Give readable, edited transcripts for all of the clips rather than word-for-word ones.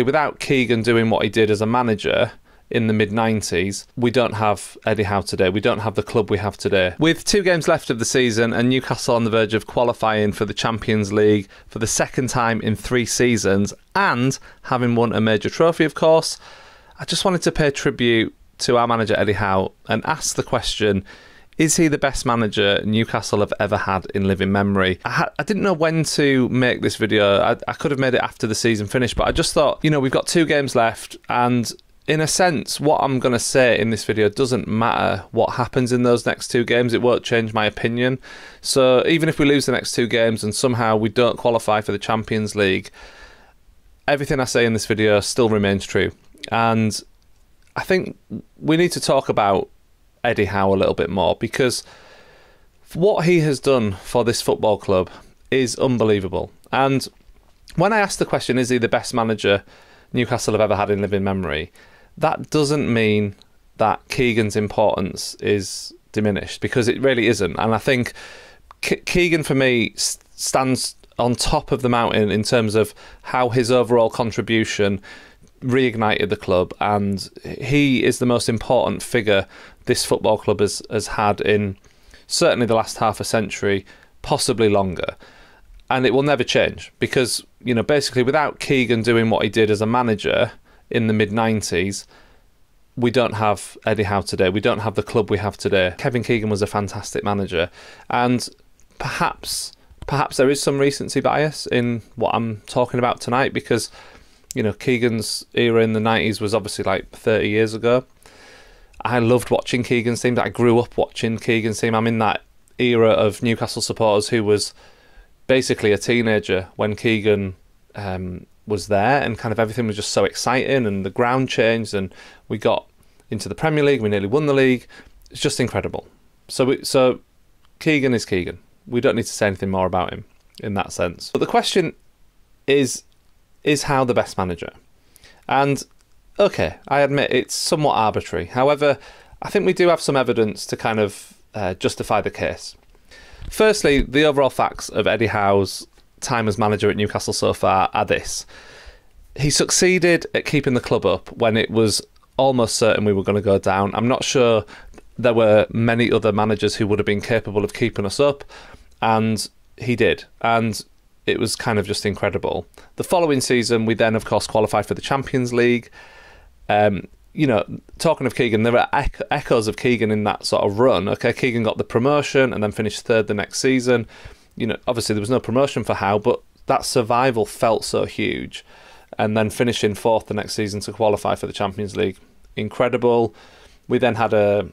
Without Keegan doing what he did as a manager in the mid-90s, we don't have Eddie Howe today. We don't have the club we have today. With 2 games left of the season and Newcastle on the verge of qualifying for the Champions League for the second time in 3 seasons and having won a major trophy, of course, I just wanted to pay tribute to our manager Eddie Howe and ask the question, is he the best manager Newcastle have ever had in living memory? I didn't know when to make this video. I could have made it after the season finished, but I just thought, we've got 2 games left, and in a sense, what I'm going to say in this video doesn't matter what happens in those next 2 games. It won't change my opinion. So even if we lose the next 2 games and somehow we don't qualify for the Champions League, everything I say in this video still remains true. And I think we need to talk about Eddie Howe a little bit more, because what he has done for this football club is unbelievable. And when I ask the question, is he the best manager Newcastle have ever had in living memory, that doesn't mean that Keegan's importance is diminished, because it really isn't. And I think Keegan, for me, stands on top of the mountain in terms of how his overall contribution reignited the club, and he is the most important figure this football club has had in certainly the last half a century, possibly longer. And it will never change, because, basically without Keegan doing what he did as a manager in the mid-90s, we don't have Eddie Howe today. We don't have the club we have today. Kevin Keegan was a fantastic manager, and perhaps there is some recency bias in what I'm talking about tonight, because Keegan's era in the 90s was obviously like 30 years ago. I loved watching Keegan's team. I grew up watching Keegan's team. I'm in that era of Newcastle supporters who was basically a teenager when Keegan was there, and kind of everything was just so exciting, and the ground changed and we got into the Premier League. We nearly won the league. It's just incredible. So Keegan is Keegan. We don't need to say anything more about him in that sense. But the question is Howe the best manager? And okay, I admit it's somewhat arbitrary. However, I think we do have some evidence to kind of justify the case. Firstly, the overall facts of Eddie Howe's time as manager at Newcastle so far are this. He succeeded at keeping the club up when it was almost certain we were going to go down. I'm not sure there were many other managers who would have been capable of keeping us up, and he did. And it was kind of just incredible. The following season, we then, of course, qualified for the Champions League. Talking of Keegan, there are echoes of Keegan in that sort of run. Okay, Keegan got the promotion and then finished 3rd the next season. Obviously there was no promotion for Howe, but that survival felt so huge. And then finishing 4th the next season to qualify for the Champions League, incredible. We then had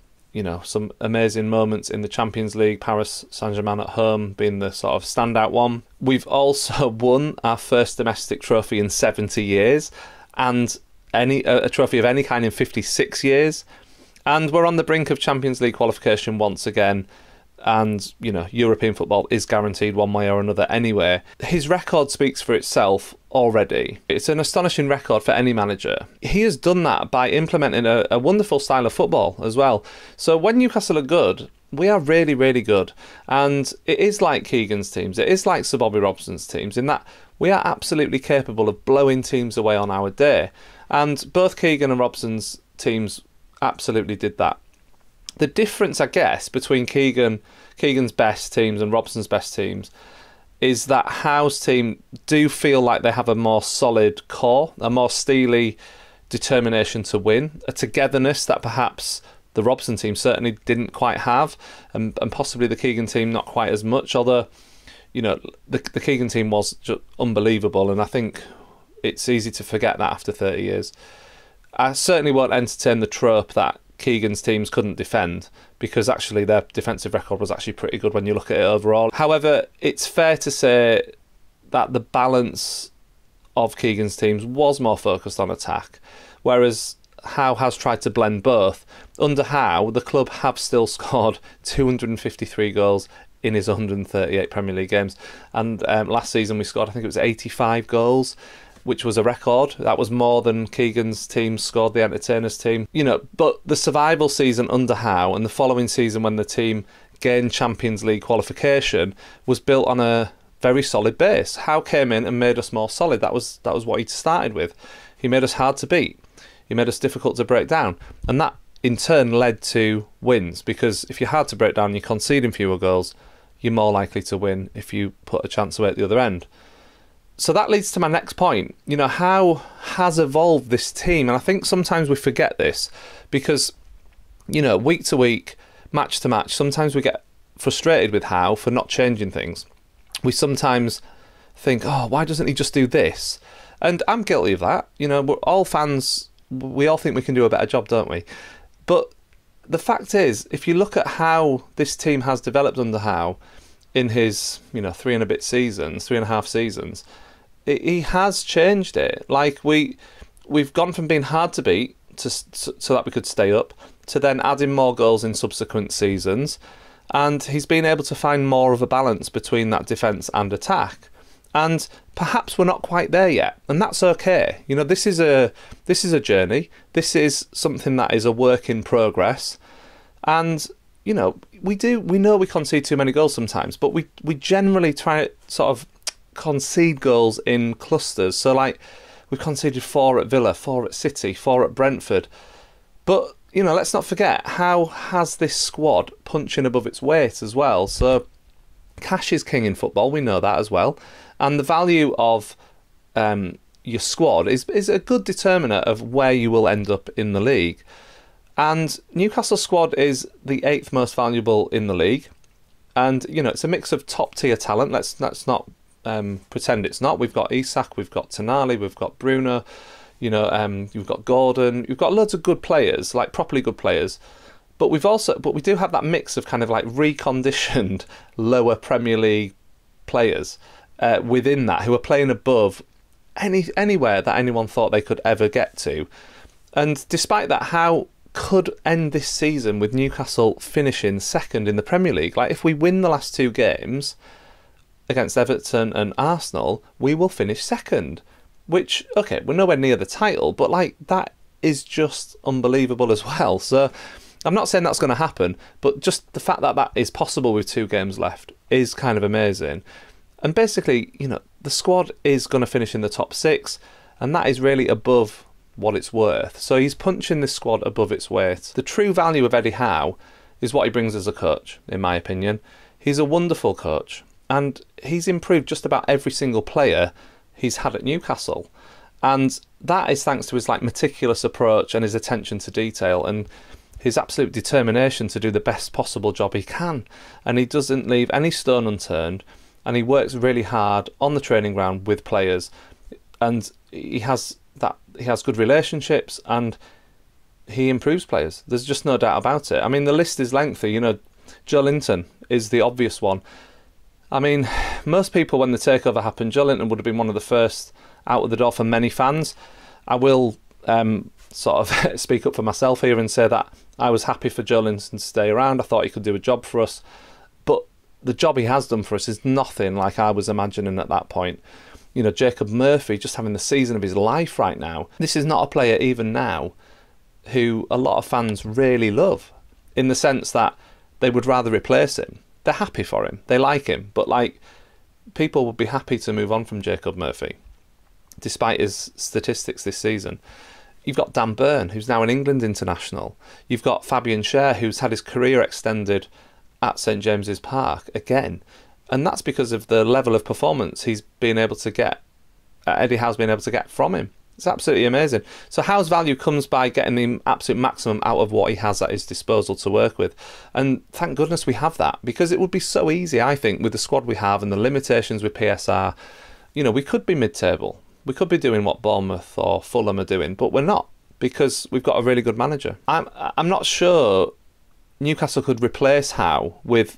some amazing moments in the Champions League, Paris Saint-Germain at home being the sort of standout one. We've also won our first domestic trophy in 70 years, and a trophy of any kind in 56 years. And we're on the brink of Champions League qualification once again. And, European football is guaranteed one way or another anyway. His record speaks for itself already. It's an astonishing record for any manager. He has done that by implementing a wonderful style of football as well. So when Newcastle are good, we are really, really good. And it is like Keegan's teams. It is like Sir Bobby Robson's teams, in that we are absolutely capable of blowing teams away on our day. And both Keegan and Robson's teams absolutely did that. The difference, I guess, between Keegan's best teams and Robson's best teams is that Howe's team do feel like they have a more solid core, a more steely determination to win, a togetherness that perhaps the Robson team certainly didn't quite have, and possibly the Keegan team not quite as much, although, the Keegan team was just unbelievable, and I think it's easy to forget that after 30 years. I certainly won't entertain the trope that Keegan's teams couldn't defend, because actually their defensive record was actually pretty good when you look at it overall. However, it's fair to say that the balance of Keegan's teams was more focused on attack, whereas Howe has tried to blend both. Under Howe, the club have still scored 253 goals in his 138 Premier League games, and last season we scored, I think it was 85 goals, which was a record. That was more than Keegan's team scored, the Entertainers team. But the survival season under Howe and the following season when the team gained Champions League qualification was built on a very solid base. Howe came in and made us more solid. That was what he started with. He made us hard to beat. He made us difficult to break down. And that in turn led to wins, because if you're hard to break down, you're conceding fewer goals, you're more likely to win if you put a chance away at the other end. So that leads to my next point. You know, Howe has evolved this team, and I think sometimes we forget this because, you know, week to week, match to match, sometimes we get frustrated with Howe for not changing things. We sometimes think, oh, why doesn't he just do this? And I'm guilty of that. You know, we're all fans, we all think we can do a better job, don't we? But the fact is, if you look at how this team has developed under Howe in his, you know, 3.5 seasons, he has changed it. Like, we've gone from being hard to beat so that we could stay up, to then adding more goals in subsequent seasons. And he's been able to find more of a balance between that defence and attack. And perhaps we're not quite there yet, and that's okay. You know, this is a journey. This is something that is a work in progress. And, you know, we know we concede too many goals sometimes, but we generally try to sort of concede goals in clusters. So, like, we've conceded 4 at Villa, 4 at City, 4 at Brentford. But, you know, let's not forget, how has this squad punching above its weight as well? So cash is king in football, we know that as well. And the value of your squad is a good determiner of where you will end up in the league. And Newcastle's squad is the 8th most valuable in the league. And, you know, it's a mix of top-tier talent. Let's not pretend it's not. We've got Isak, we've got Tonali, we've got Bruno, you know, you've got Gordon. You've got loads of good players, like properly good players. But we do have that mix of kind of like reconditioned lower Premier League players within that, who are playing above anywhere that anyone thought they could ever get to. And despite that, Howe could end this season with Newcastle finishing second in the Premier League. Like, if we win the last 2 games against Everton and Arsenal, we will finish second. Which, okay, we're nowhere near the title, but like, that is just unbelievable as well. So I'm not saying that's going to happen, but just the fact that that is possible with 2 games left is kind of amazing. And basically, you know, the squad is going to finish in the top 6, and that is really above what it's worth. So he's punching this squad above its weight. The true value of Eddie Howe is what he brings as a coach, in my opinion. He's a wonderful coach, and he's improved just about every single player he's had at Newcastle. And that is thanks to his like meticulous approach and his attention to detail and his absolute determination to do the best possible job he can. And he doesn't leave any stone unturned, and he works really hard on the training ground with players, and he has good relationships, and he improves players. There's just no doubt about it. I mean, the list is lengthy. You know, Joe Linton is the obvious one. I mean, most people, when the takeover happened, Joe Linton would have been one of the first out of the door for many fans. I will sort of speak up for myself here and say that I was happy for Joe Linton to stay around. I thought he could do a job for us. But the job he has done for us is nothing like I was imagining at that point. You know, Jacob Murphy just having the season of his life right now. This is not a player even now who a lot of fans really love, in the sense that they would rather replace him. They're happy for him. They like him. But, like, people would be happy to move on from Jacob Murphy, despite his statistics this season. You've got Dan Burn, who's now an England international. You've got Fabian Schär, who's had his career extended at St James's Park again. And that's because of the level of performance he's been able to get, Eddie Howe's been able to get from him. It's absolutely amazing. So Howe's value comes by getting the absolute maximum out of what he has at his disposal to work with. And thank goodness we have that, because it would be so easy, I think, with the squad we have and the limitations with PSR. You know, we could be mid-table. We could be doing what Bournemouth or Fulham are doing, but we're not, because we've got a really good manager. I'm not sure Newcastle could replace Howe with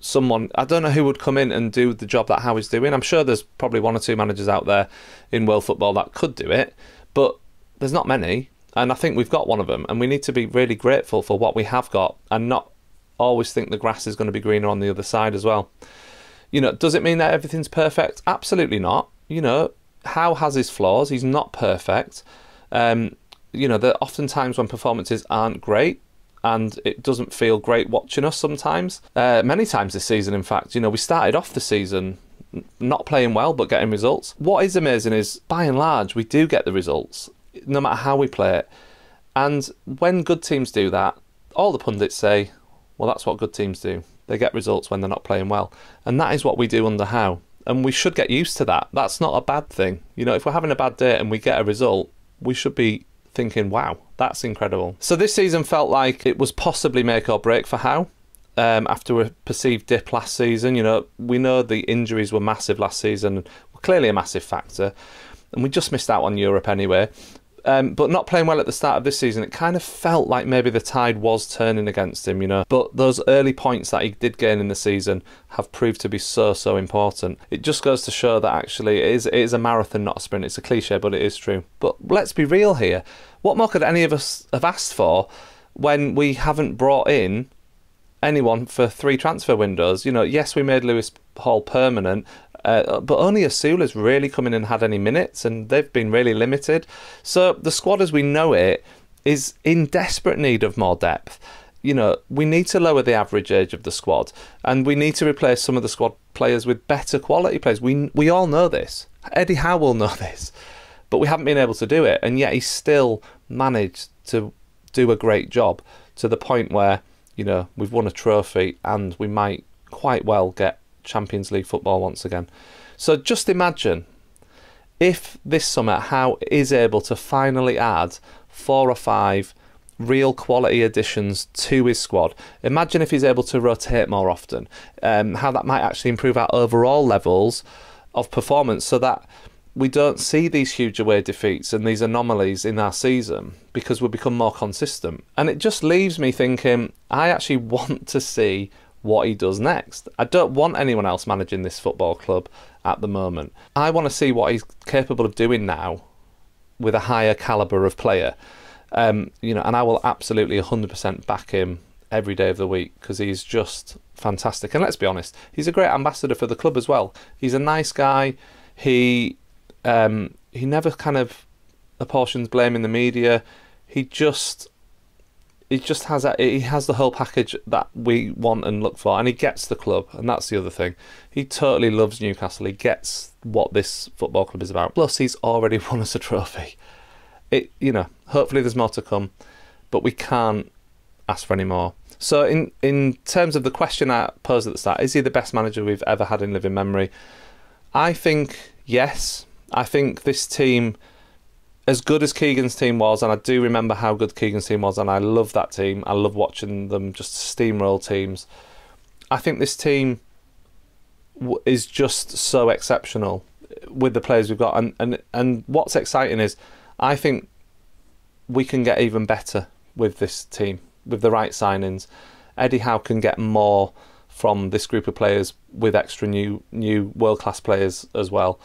someone. I don't know who would come in and do the job that Howe is doing. I'm sure there's probably 1 or 2 managers out there in world football that could do it, but there's not many, and I think we've got one of them, and we need to be really grateful for what we have got and not always think the grass is going to be greener on the other side as well. You know, does it mean that everything's perfect? Absolutely not. You know, Howe has his flaws. He's not perfect. You know, there are often times when performances aren't great, and it doesn't feel great watching us sometimes. Many times this season, in fact. You know, we started off the season not playing well but getting results. What is amazing is, by and large, we do get the results, no matter how we play it. And when good teams do that, all the pundits say, well, that's what good teams do. They get results when they're not playing well. And that is what we do under Howe. And we should get used to that. That's not a bad thing. You know, if we're having a bad day and we get a result, we should be thinking, wow, that's incredible. So this season felt like it was possibly make or break for Howe. After a perceived dip last season, you know, we know the injuries were massive last season, were clearly a massive factor, and we just missed out on Europe anyway. But not playing well at the start of this season, it kind of felt like maybe the tide was turning against him, you know. But those early points that he did gain in the season have proved to be so important. It just goes to show that actually it is a marathon, not a sprint. It's a cliche, but it is true. But let's be real here. What more could any of us have asked for when we haven't brought in anyone for 3 transfer windows? You know, yes, we made Lewis Hall permanent, but only Asula's really come in and had any minutes, and they've been really limited. So the squad as we know it is in desperate need of more depth. You know, we need to lower the average age of the squad, and we need to replace some of the squad players with better quality players. We all know this. Eddie Howe will know this, but we haven't been able to do it, and yet he's still managed to do a great job, to the point where, you know, we've won a trophy and we might quite well get Champions League football once again. So just imagine if this summer Howe is able to finally add 4 or 5 real quality additions to his squad. Imagine if he's able to rotate more often, how that might actually improve our overall levels of performance, so that we don't see these huge away defeats and these anomalies in our season, because we'll become more consistent. And it just leaves me thinking, I actually want to see what he does next. I don't want anyone else managing this football club at the moment. I want to see what he's capable of doing now with a higher calibre of player. You know, and I will absolutely 100% back him every day of the week, because he's just fantastic. And let's be honest, he's a great ambassador for the club as well. He's a nice guy. He never kind of apportions blame in the media. He just has the whole package that we want and look for, and he gets the club, and that's the other thing. He totally loves Newcastle. He gets what this football club is about. Plus, he's already won us a trophy. You know, hopefully there's more to come, but we can't ask for any more. So in terms of the question I posed at the start, is he the best manager we've ever had in living memory? I think yes. I think this team, as good as Keegan's team was, and I do remember how good Keegan's team was, and I love that team. I love watching them just steamroll teams. I think this team is just so exceptional with the players we've got. And what's exciting is, I think we can get even better with this team, with the right signings. Eddie Howe can get more from this group of players with extra new world-class players as well.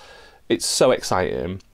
It's so exciting.